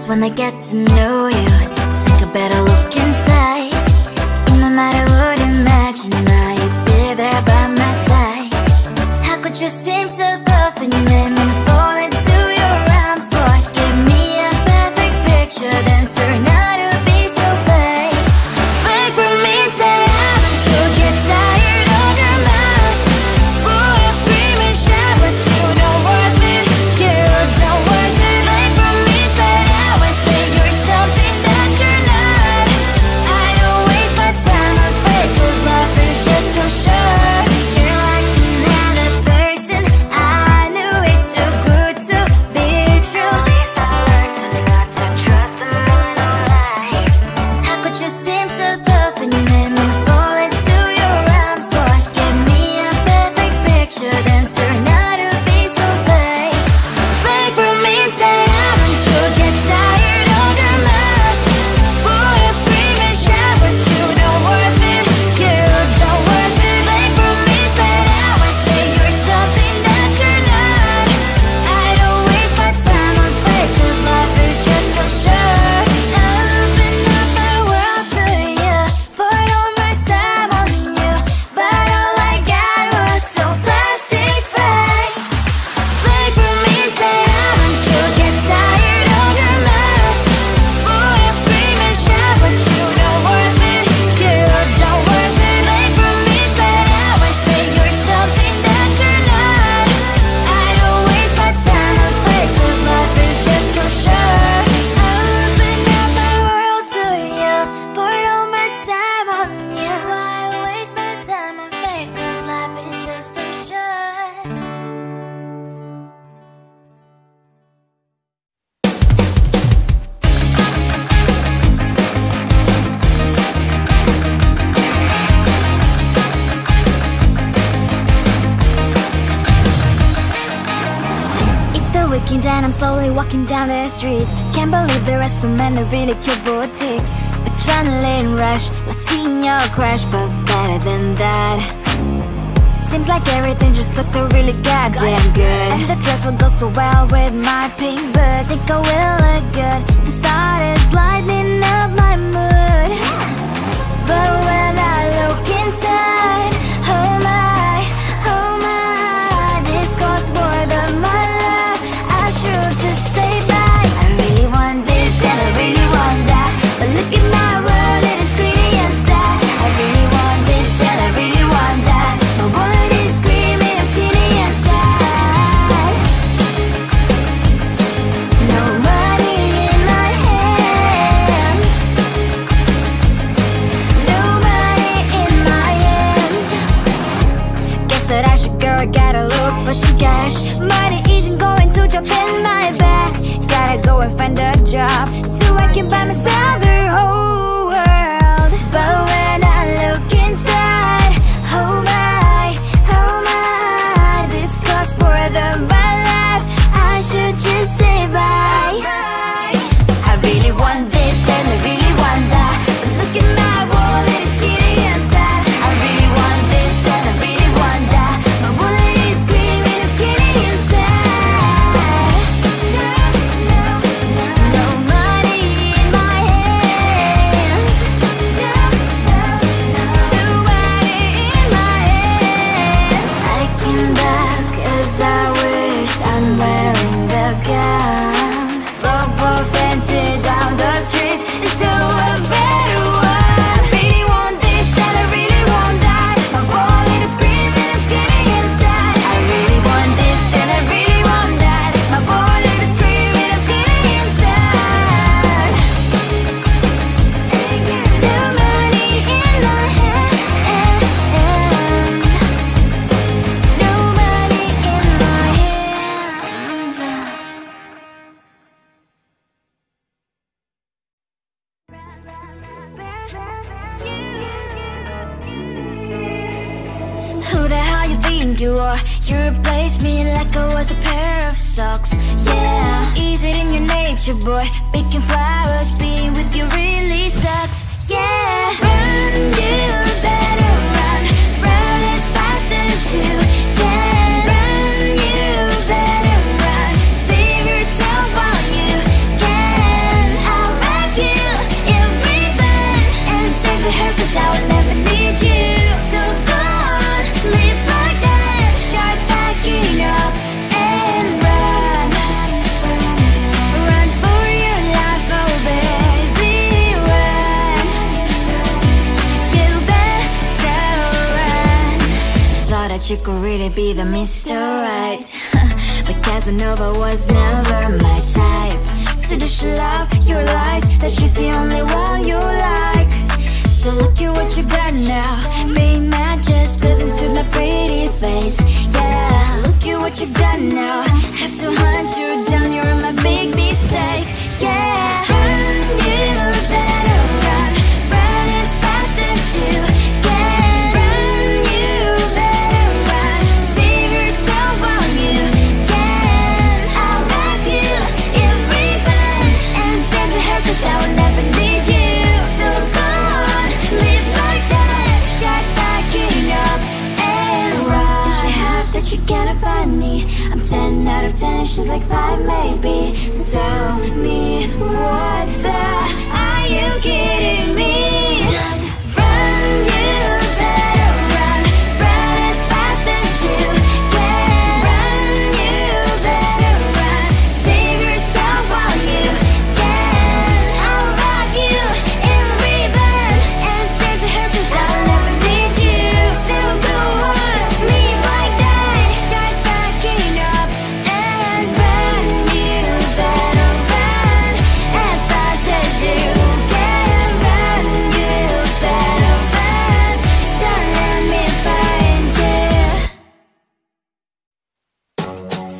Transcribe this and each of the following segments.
when I get to know you. Take a better look inside. No matter what, imagine now you'd be there by my side. How could you seem so perfect? You made me fall into your arms, boy. Give me a perfect picture, then turn out to be so fake. Fake for me, say haven't you get tired of your mouth? Full of scream and shout, but you don't worth it. You don't worth it. Fake for me, say I always say you're something that you're not. I don't waste my time on fake, 'cause life is just too short. You're like another person. I knew it's too good to be true. I learned to not to trust someone no lie. How could you seem so perfect? You made me fall into your arms, boy. Give me a perfect picture, then turn out to be so fake. Fake for me, say haven't you get tired of your mask? Full of scream and shout, but you don't worth it. You don't worth it. Fake for me, say I always say you're something that you're not. I don't waste my time on fake, 'cause life is just too short. I open up my world to you, poured all my time on you, but all I got was so plastic fake. Fake for me, say haven't you get tired of your mask? Full of scream and shout, but you don't worth it. You don't worth it. Fake for me, say I always say you're something that you're not. I don't waste my time on fake, 'cause life is just too short. I open up my world to you, poured all my time on you. Why waste my time on fake, 'cause life is just too short. It's the weekend and I'm slowly walking down the streets. Can't believe there are so many really cute boutiques. Adrenaline rush, like seeing your crush, but better than that. Seems like everything just looks so really goddamn good. And the dress will go so well with my pink boots. Think I will look good. The started lighting up my mood. But when I look inside, oh my, this costs more than my love. I should just say bye. I really want this and I really want that, but look at my world, it is clearly inside. I really want this and I really want that. My wallet is screaming, I'm skinny inside. No money in my hand. No money in my hand. Guess that I should go, gotta look for some cash. Money isn't going to jump in my bag. Gotta go and find a job so I can buy myself the whole world. But when I look inside, oh my, this costs more than my life. I should just say bye. I really want this and I really want that, but look at my wallet, it's skinny inside. I really want this and I really want that. My wallet is screaming, I'm skinny inside. No money in my hand. No money in my hand. I came back 'cause I wish I'm wearing the gown. Football fancy down the street, it's so a better one. I really want this and I really want that. My wallet is screaming, I'm skinny inside. I really want this and I really want that. My wallet is screaming, I'm skinny inside. No money in my hand. No money in my hands. Who the hell you think you are? You replaced me like I was a pair of socks. Yeah, is it in your nature, boy? Picking flowers, being with you really sucks. Yeah, run, you better run. Run as fast as you can. Run, you better run. Save yourself while you can. that you could really be the Mr. Right. But Casanova was never my type. So does she love your lies, that she's the only one you like? So look at what you got now. Being mad just doesn't suit my pretty face. Yeah, look at what you've done now. Have to hunt you down, you're my big mistake. Yeah, run, you better run. Run as fast as you can. Run, you better run. Save yourself while you can. I'll wrap you in ribbon and send to her, 'cause I will never need you. So go on, live like that. Start backing up and run. Does she have that she cannot find me? I'm 10 out of 10, she's like 5 maybe. So tell me, what the are you kidding me? Run, run, you better run. Run as fast as you can. Run, you better run. Save yourself while you can. I'll rock you in ribbon and send to her, 'cause I'll never need you. So go on, leave like that. Start backing up and run. You better run as fast as you can. Run, you better run. Don't let me find you.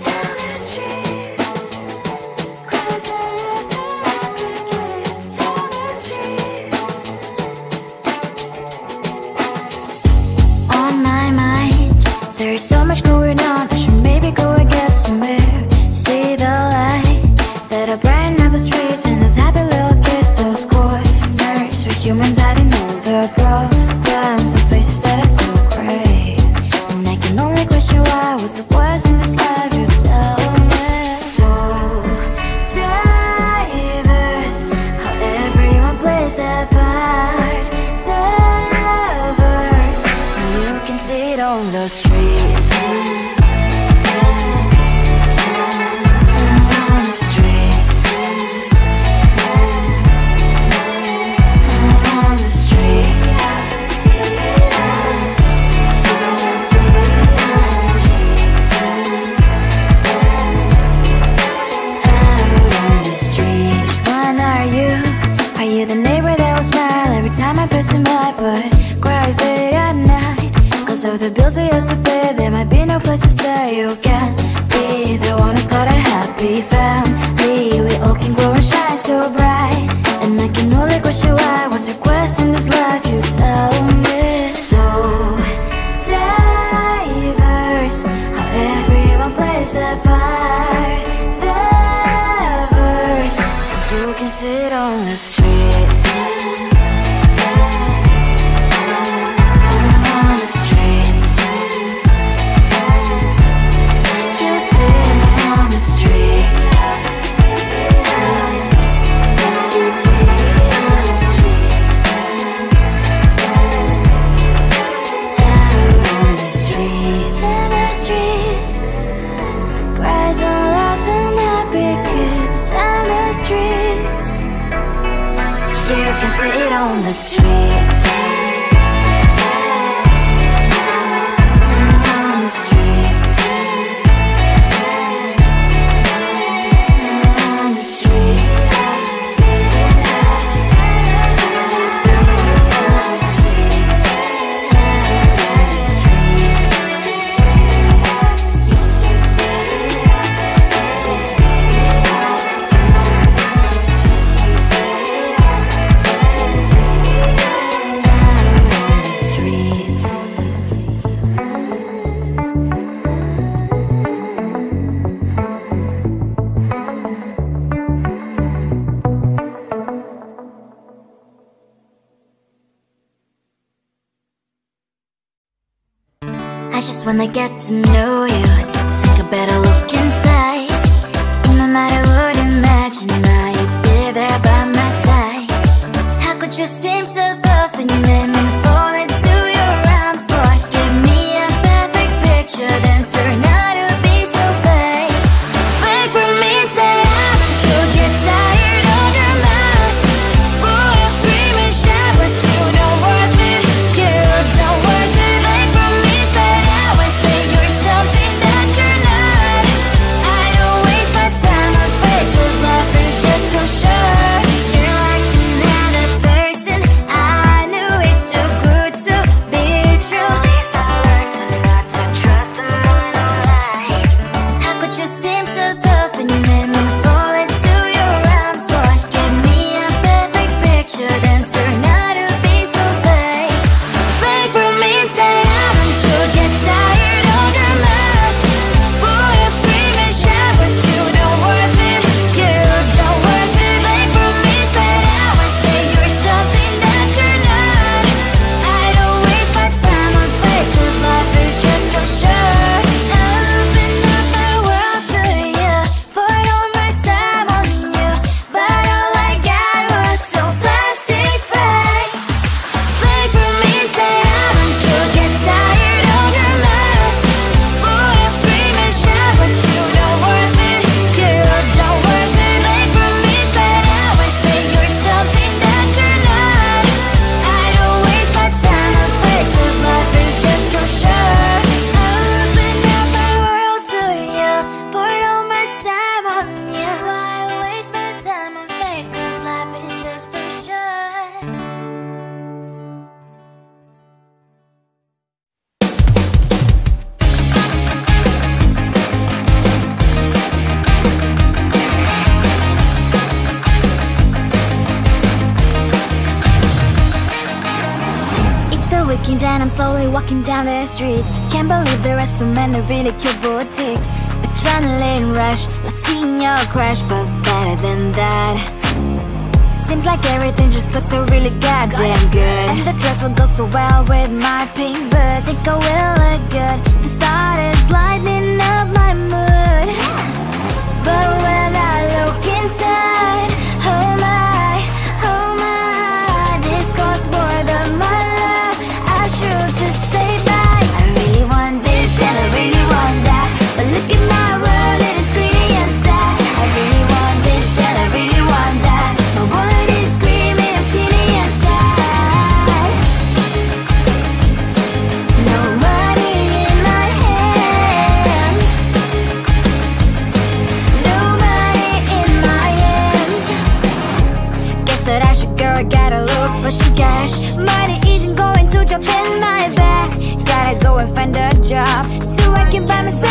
Tell the streets, cries out on my mind. There's so much going on, I should maybe go and get some air. See the lights that are brighten up the streets, and those happy little kids, those corners where humans hiding all the problems, the faces that are so great. And I can only question why, what's the worst in this life, you tell me. So diverse, how everyone plays their part. Lovers, and you can see it on the streets. On the streets. On the streets. Out on the streets. One are you? Are you the neighbor that will smile every time I pass him by, but cries late at night? 'Cause of the bills he has to pay, there might be no place to stay. You can't be the one who's got a happy family. We all can glow and shine so bright, and I can only question why, what's your quest in this life, you tell me. So diverse, how everyone plays their part. Lovers, you can sit on the streets. On the streets. You sit on the streets. Out on the streets. In the streets. Cries on laughing happy kids. On the streets. You can sit on the streets. On the streets. On the streets. I just wanna get to know you, take a better look inside. In my mind I would imagine now you'd be there by my side. How could you seem so perfect, you made me fall into your arms, boy. Give me a perfect picture, then turn out to be so fake. Wait for me, say you'll get tired of your mask. Full of scream and shout, but you don't worth it, you don't worth it. Wait for me, say weekend and I'm slowly walking down the streets. Can't believe there are so many really cute boutiques. Adrenaline rush, like seeing your crush, but better than that. Seems like everything just looks so really goddamn good. And the dress will go so well with my pink boots. Think I will look good. The start is lighting up my mood. But when I look inside, oh my, this costs more than my love. I should just say bye. I really want this and I really want that, but look at my world, it is greedy and sad. I really want this and I really want that. My wallet is screaming, I'm skinny and sad. No money in my hand, no money in my hand. Guess that I should go, I gotta look for some cash. Money isn't going to jump in my back. Gotta go and find a job so I can buy myself